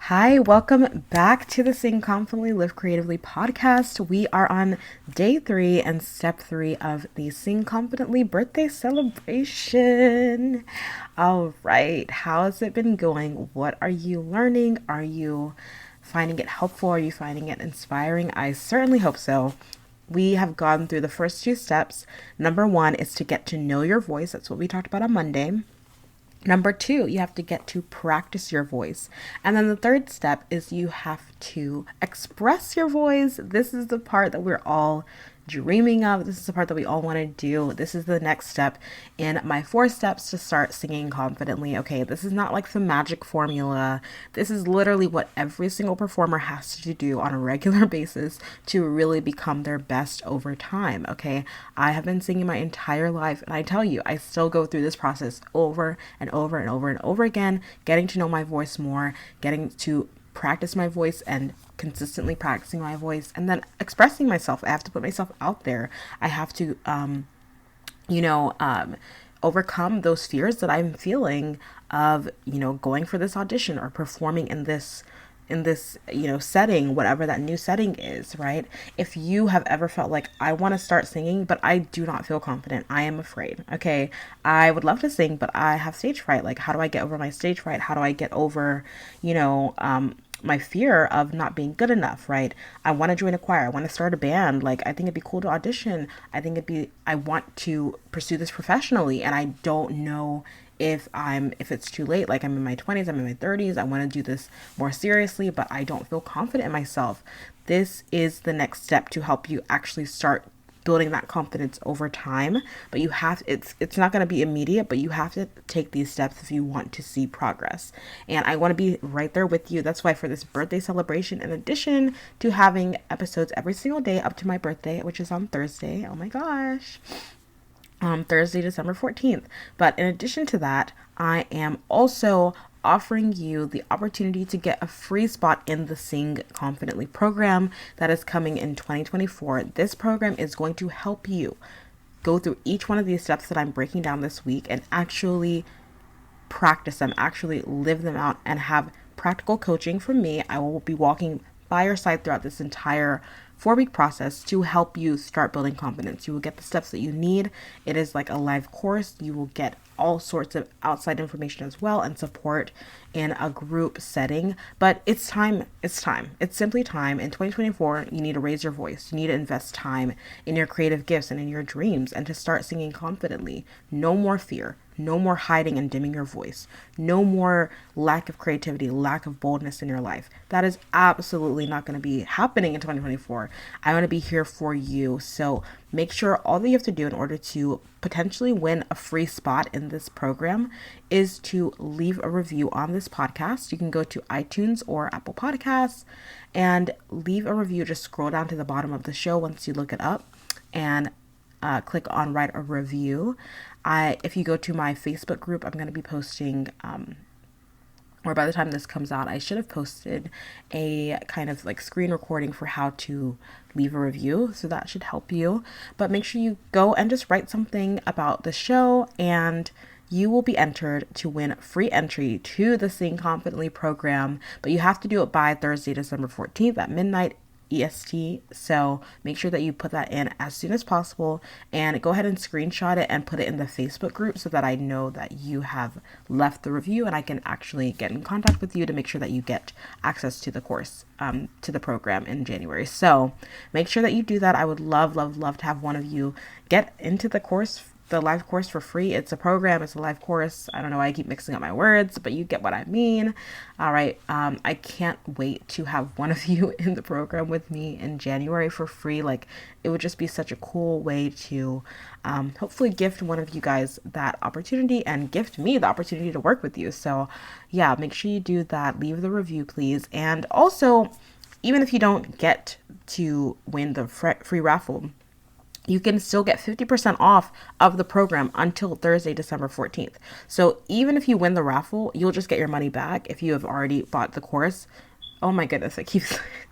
Hi, welcome back to the Sing Confidently Live Creatively podcast. We are on day 3 and step 3 of the Sing Confidently birthday celebration. All right, how has it been going? What are you learning? Are you finding it helpful? Are you finding it inspiring? I certainly hope so. We have gone through the first 2 steps. Number 1 is to get to know your voice. That's what we talked about on Monday. Number 2, you have to get to practice your voice. And then the third step is you have to express your voice. This is the part that we're all dreaming of. This is the part that we all want to do. This is the next step in my 4 steps to start singing confidently. Okay, this is not like the magic formula. This is literally what every single performer has to do on a regular basis to really become their best over time. Okay, I have been singing my entire life, and I tell you, I still go through this process over and over and over and over again, getting to know my voice more, getting to practice my voice and consistently practicing my voice, and then expressing myself. I have to put myself out there. I have to you know overcome those fears that I'm feeling of going for this audition or performing in this setting, whatever that new setting is, right? If you have ever felt like, I want to start singing but I do not feel confident, I am afraid, okay, I would love to sing but I have stage fright. Like, how do I get over my stage fright? How do I get over my fear of not being good enough, right? I want to join a choir. I want to start a band. Like, I think it'd be cool to audition. I want to pursue this professionally, and I don't know if it's too late. Like, I'm in my 20s, I'm in my 30s. I want to do this more seriously, but I don't feel confident in myself. This is the next step to help you actually start building that confidence over time. But it's not going to be immediate, but you have to take these steps if you want to see progress. And I want to be right there with you. That's why for this birthday celebration, in addition to having episodes every single day up to my birthday, which is on Thursday, oh my gosh, Thursday, December 14th. But in addition to that, I am also offering you the opportunity to get a free spot in the Sing Confidently program that is coming in 2024. This program is going to help you go through each one of these steps that I'm breaking down this week and actually practice them, actually live them out, and have practical coaching from me. I will be walking by your side throughout this entire 4-week process to help you start building confidence. You will get the steps that you need. It is like a live course. You will get all sorts of outside information as well and support in a group setting. But it's time. It's time. It's simply time. In 2024, you need to raise your voice. You need to invest time in your creative gifts and in your dreams and to start singing confidently. No more fear. No more hiding and dimming your voice. No more lack of creativity, lack of boldness in your life. That is absolutely not going to be happening in 2024. I want to be here for you. So make sure all that you have to do in order to potentially win a free spot in this program is to leave a review on this podcast. You can go to iTunes or Apple Podcasts and leave a review. Just scroll down to the bottom of the show once you look it up and click on write a review. If you go to my Facebook group, I'm going to be posting, or by the time this comes out, I should have posted a kind of like screen recording for how to leave a review. So that should help you. But make sure you go and just write something about the show, and you will be entered to win free entry to the Sing Confidently program. But you have to do it by Thursday, December 14th at midnight EST. So make sure that you put that in as soon as possible and go ahead and screenshot it and put it in the Facebook group so that I know that you have left the review and I can actually get in contact with you to make sure that you get access to the course, to the program in January. So make sure that you do that. I would love, love, love to have one of you get into the course, the live course, for free. It's a program, it's a live course. I don't know why I keep mixing up my words, but you get what I mean. All right. I can't wait to have one of you in the program with me in January for free. Like, it would just be such a cool way to hopefully gift one of you guys that opportunity and gift me the opportunity to work with you. So yeah, make sure you do that. Leave the review, please. And also, even if you don't get to win the free raffle, you can still get 50% off of the program until Thursday, December 14th. So even if you win the raffle, you'll just get your money back if you have already bought the course. Oh my goodness, I keep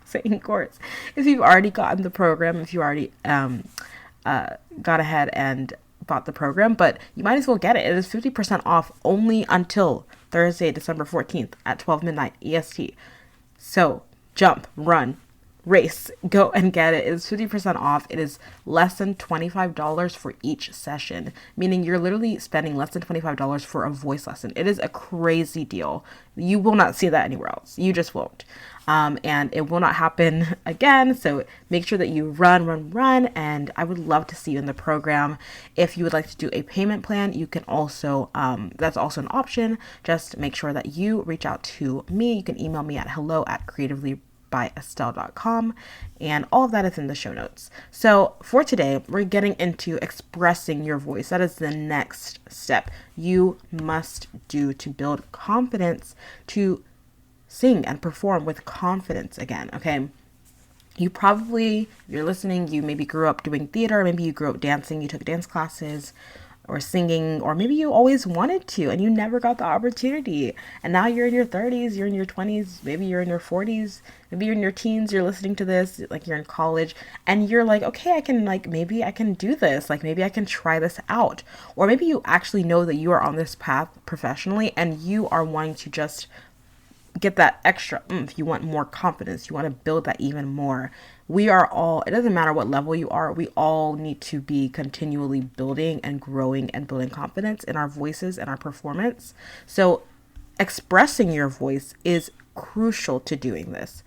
saying course. If you've already gotten the program, if you already got ahead and bought the program, but you might as well get it. It is 50% off only until Thursday, December 14th at 12 midnight EST. So jump, run, race, go and get it. It's 50% off. It is less than $25 for each session, meaning you're literally spending less than $25 for a voice lesson. It is a crazy deal. You will not see that anywhere else. You just won't. And it will not happen again. So make sure that you run. And I would love to see you in the program. If you would like to do a payment plan, you can also, that's also an option. Just make sure that you reach out to me. You can email me at hello@creativelybyestelle.com, and all of that is in the show notes. So for today, we're getting into expressing your voice. That is the next step you must do to build confidence to sing and perform with confidence again. Okay. You probably, if you're listening, you maybe grew up doing theater, maybe you grew up dancing, you took dance classes or singing, or maybe you always wanted to and you never got the opportunity. And now you're in your 30s, you're in your 20s, maybe you're in your 40s, maybe you're in your teens, you're listening to this, like you're in college, and you're like, okay, maybe I can do this, like maybe I can try this out. Or maybe you actually know that you are on this path professionally and you are wanting to just get that extra oomph. You want more confidence. You want to build that even more. We are all, it doesn't matter what level you are, we all need to be continually building and growing and building confidence in our voices and our performance. So expressing your voice is crucial to doing this.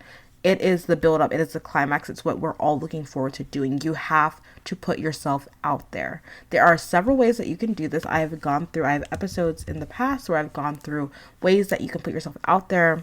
It is the build up. It is the climax. It's what we're all looking forward to doing. You have to put yourself out there. There are several ways that you can do this. I have episodes in the past where I've gone through ways that you can put yourself out there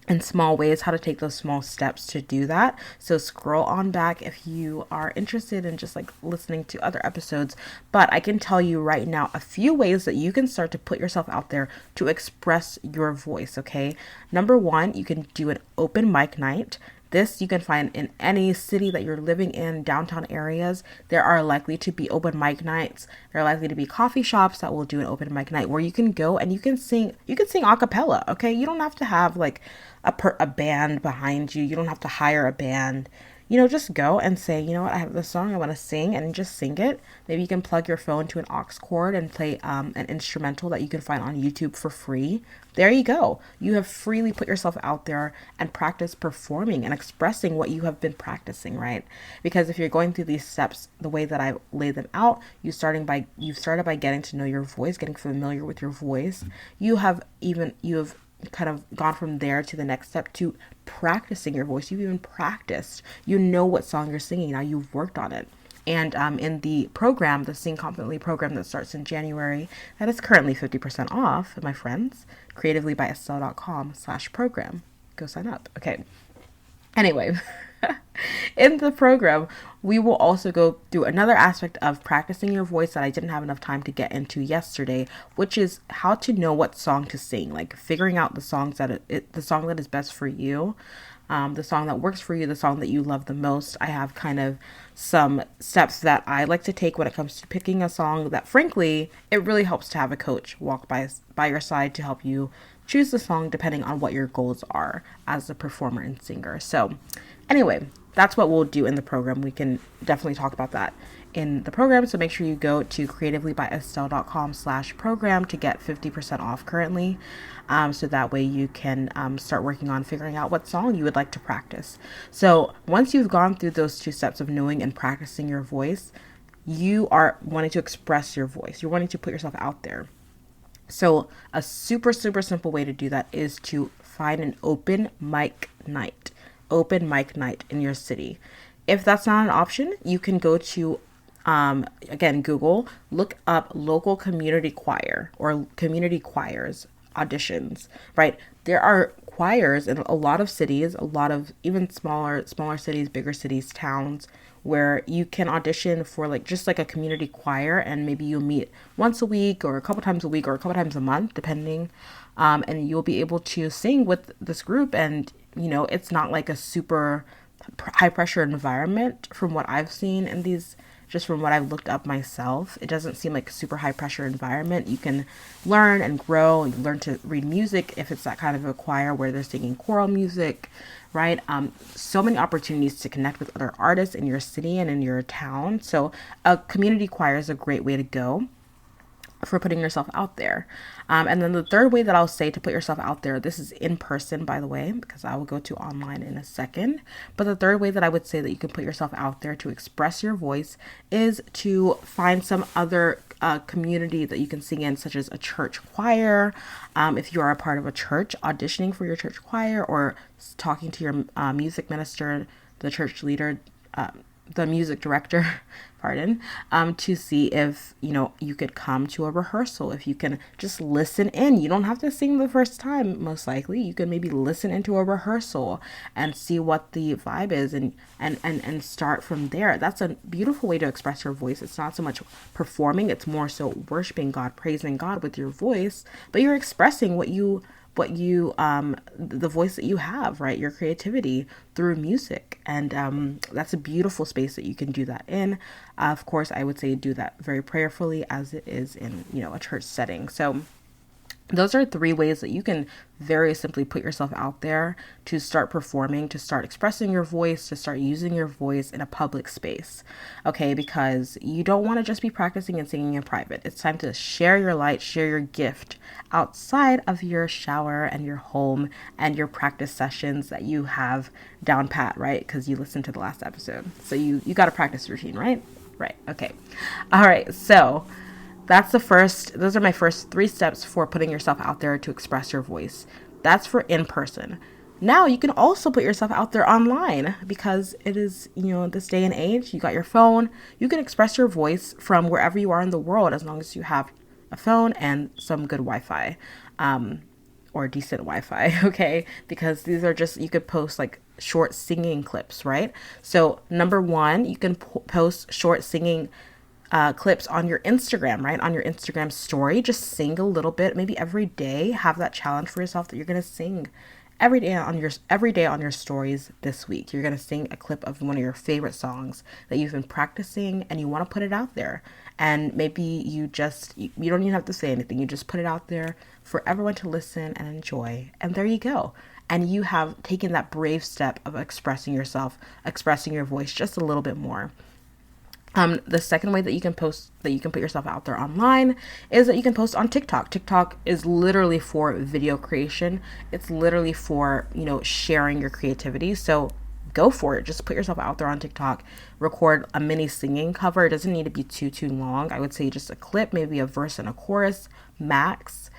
in small ways, how to take those small steps to do that. So scroll on back if you are interested in just like listening to other episodes. But I can tell you right now a few ways that you can start to put yourself out there to express your voice, okay? Number one, you can do an open mic night. This you can find in any city that you're living in, downtown areas. There are likely to be open mic nights. There are likely to be coffee shops that will do an open mic night where you can go and you can sing a cappella, okay? You don't have to have like a band behind you. You don't have to hire a band. Just go and say, you know what, I have this song I want to sing, and just sing it. Maybe you can plug your phone to an aux cord and play an instrumental that you can find on YouTube for free. There you go. You have freely put yourself out there and practice performing and expressing what you have been practicing, right? Because if you're going through these steps the way that I laid them out, you started by getting to know your voice, getting familiar with your voice. You have kind of gone from there to the next step to practicing your voice. You've even practiced. You know what song you're singing now. You've worked on it. And in the program, the Sing Confidently program that starts in January, that is currently 50% off, my friends, creativelybyestelle.com/program. Go sign up. Okay. Anyway, in the program, we will also go through another aspect of practicing your voice that I didn't have enough time to get into yesterday, which is how to know what song to sing, like figuring out the songs the song that is best for you, the song that works for you, the song that you love the most. I have kind of some steps that I like to take when it comes to picking a song that, frankly, it really helps to have a coach walk by your side to help you choose the song depending on what your goals are as a performer and singer. So anyway, that's what we'll do in the program. We can definitely talk about that in the program. So make sure you go to creativelybyestelle.com/program to get 50% off currently. So that way you can start working on figuring out what song you would like to practice. So once you've gone through those 2 steps of knowing and practicing your voice, you are wanting to express your voice. You're wanting to put yourself out there. So a super, super simple way to do that is to find an open mic night in your city. If that's not an option, you can go to, again, Google, look up local community choir or community choirs auditions, right? There are choirs in a lot of cities, a lot of even smaller cities, bigger cities, towns, where you can audition for just like a community choir, and maybe you'll meet once a week or a couple times a week or a couple times a month, depending. And you'll be able to sing with this group, and it's not like a super high pressure environment from what I've seen in these. Just from what I've looked up myself, it doesn't seem like a super high pressure environment. You can learn and grow and learn to read music if it's that kind of a choir where they're singing choral music, right? So many opportunities to connect with other artists in your city and in your town. So a community choir is a great way to go. for putting yourself out there. And then the third way that I'll say to put yourself out there, this is in person, by the way, because I will go to online in a second. But the third way that I would say that you can put yourself out there to express your voice is to find some other community that you can sing in, such as a church choir. If you are a part of a church, auditioning for your church choir or talking to your music minister, the church leader, the music director, pardon, to see if, you could come to a rehearsal, if you can just listen in. You don't have to sing the first time, most likely. You can maybe listen into a rehearsal and see what the vibe is and start from there. That's a beautiful way to express your voice. It's not so much performing, it's more so worshiping God, praising God with your voice, but you're expressing what you the voice that you have, right? Your creativity through music. And that's a beautiful space that you can do that in. Of course, I would say do that very prayerfully, as it is in, a church setting. So those are three ways that you can very simply put yourself out there to start performing, to start expressing your voice, to start using your voice in a public space. Okay, because you don't want to just be practicing and singing in private. It's time to share your light, share your gift outside of your shower and your home and your practice sessions that you have down pat, right? Because you listened to the last episode. So you got a practice routine, right? Right. Okay. All right. So those are my first 3 steps for putting yourself out there to express your voice. That's for in person. Now you can also put yourself out there online, because it is, this day and age, you got your phone, you can express your voice from wherever you are in the world, as long as you have a phone and some good Wi-Fi, or decent Wi-Fi. Okay. Because these are just, you could post like short singing clips, right? So number 1, you can post short singing clips on your Instagram, right? On your Instagram story, just sing a little bit, maybe every day. Have that challenge for yourself that you're going to sing every day on your stories this week. You're going to sing a clip of one of your favorite songs that you've been practicing, and you want to put it out there. And maybe you don't even have to say anything. You just put it out there for everyone to listen and enjoy. And there you go. And you have taken that brave step of expressing yourself, expressing your voice just a little bit more. The second way that you can put yourself out there online is that you can post on TikTok. TikTok is literally for video creation. It's literally for, sharing your creativity. So go for it. Just put yourself out there on TikTok, record a mini singing cover. It doesn't need to be too long. I would say just a clip, maybe a verse and a chorus max.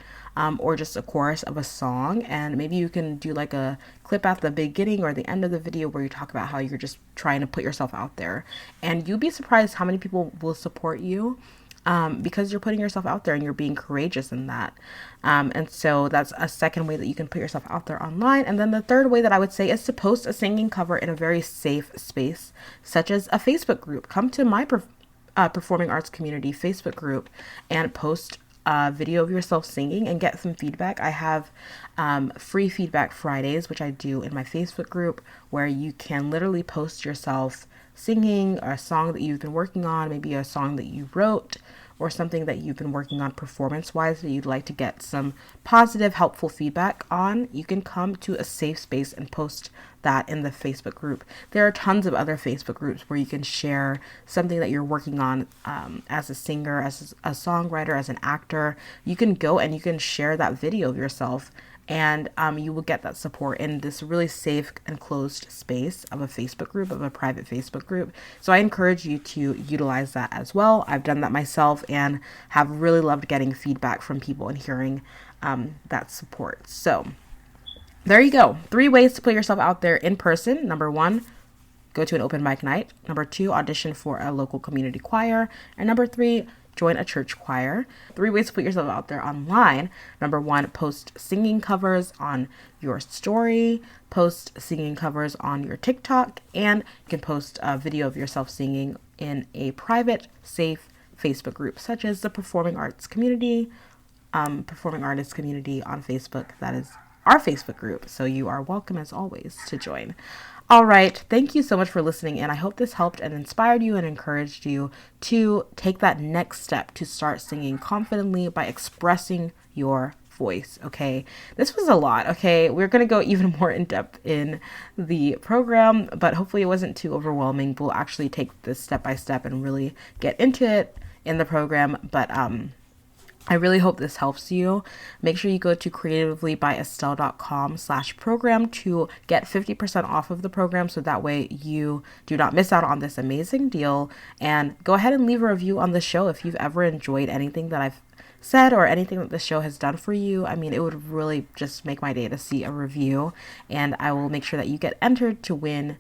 Or just a chorus of a song, and maybe you can do like a clip at the beginning or the end of the video where you talk about how you're just trying to put yourself out there, and you'll be surprised how many people will support you, because you're putting yourself out there and you're being courageous in that. And so that's a second way that you can put yourself out there online. And then the third way that I would say is to post a singing cover in a very safe space, such as a Facebook group. Come to my performing arts community Facebook group and post a video of yourself singing and get some feedback. I have free feedback Fridays, which I do in my Facebook group, where you can literally post yourself singing a song that you've been working on, maybe a song that you wrote, or something that you've been working on performance-wise that you'd like to get some positive, helpful feedback on. You can come to a safe space and post that in the Facebook group. There are tons of other Facebook groups where you can share something that you're working on, as a singer, as a songwriter, as an actor. You can go and you can share that video of yourself, and you will get that support in this really safe and closed space of a Facebook group, of a private Facebook group. So I encourage you to utilize that as well. I've done that myself and have really loved getting feedback from people and hearing that support. So there you go. 3 ways to put yourself out there in person. Number 1, go to an open mic night. Number 2, audition for a local community choir. And number 3, join a church choir. 3 ways to put yourself out there online. Number 1, post singing covers on your story, post singing covers on your TikTok, and you can post a video of yourself singing in a private, safe Facebook group, such as the Performing Arts Community, Performing Artists Community on Facebook. That is our Facebook group. So you are welcome, as always, to join. All right. Thank you so much for listening. And I hope this helped and inspired you and encouraged you to take that next step to start singing confidently by expressing your voice. Okay. This was a lot. Okay. We're going to go even more in depth in the program, but hopefully it wasn't too overwhelming. We'll actually take this step by step and really get into it in the program. But, I really hope this helps you. Make sure you go to creativelybyestelle.com/program to get 50% off of the program so that way you do not miss out on this amazing deal. And go ahead and leave a review on the show if you've ever enjoyed anything that I've said or anything that the show has done for you. I mean, it would really just make my day to see a review, and I will make sure that you get entered to win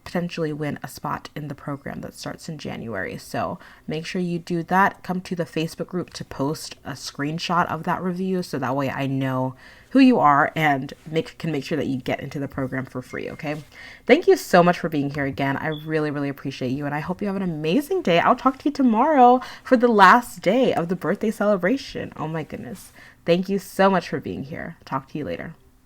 potentially win a spot in the program that starts in January. So make sure you do that. Come to the Facebook group to post a screenshot of that review so that way I know who you are and can make sure that you get into the program for free, okay? Thank you so much for being here again. I really, really appreciate you, and I hope you have an amazing day. I'll talk to you tomorrow for the last day of the birthday celebration. Oh my goodness. Thank you so much for being here. Talk to you later.